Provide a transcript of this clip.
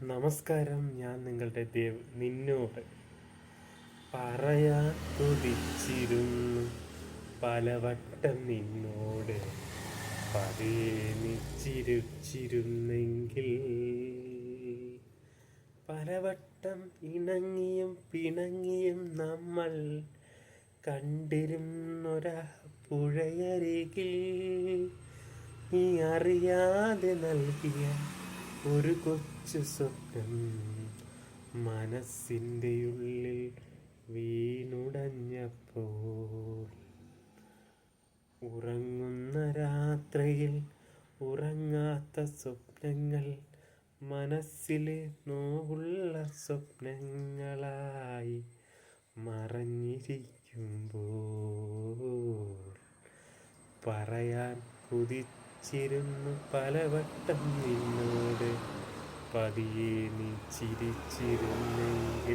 നമസ്കാരം. ഞാൻ നിങ്ങളുടെ ദേവ്. നിന്നോട് പറയാൻ കൊതിച്ചിരുന്നു പലവട്ടം, നിന്നോട് പതിയെ ചിരിച്ചിരുന്നെങ്കിൽ. പലവട്ടം ഇണങ്ങിയും പിണങ്ങിയും നമ്മൾ കണ്ടിരുന്നൊരാ പുഴയരികിൽ, നീ അറിയാതെ നൽകിയ ഒരു കൊച്ചു സ്വപ്നം മനസ്സിൻ്റെ ഉള്ളിൽ വീണുടഞ്ഞപ്പോൾ, ഉറങ്ങുന്ന രാത്രിയിൽ ഉറങ്ങാത്ത സ്വപ്നങ്ങൾ മനസ്സിലെ നോവുള്ള സ്വപ്നങ്ങളായി മറഞ്ഞിരിക്കുമ്പോൾ, പറയാൻ കൊതിച്ചിരുന്നു പലവട്ടം നിന്നോട് പതിയെ നീ ചിരിച്ചിരുന്നെങ്കിൽ.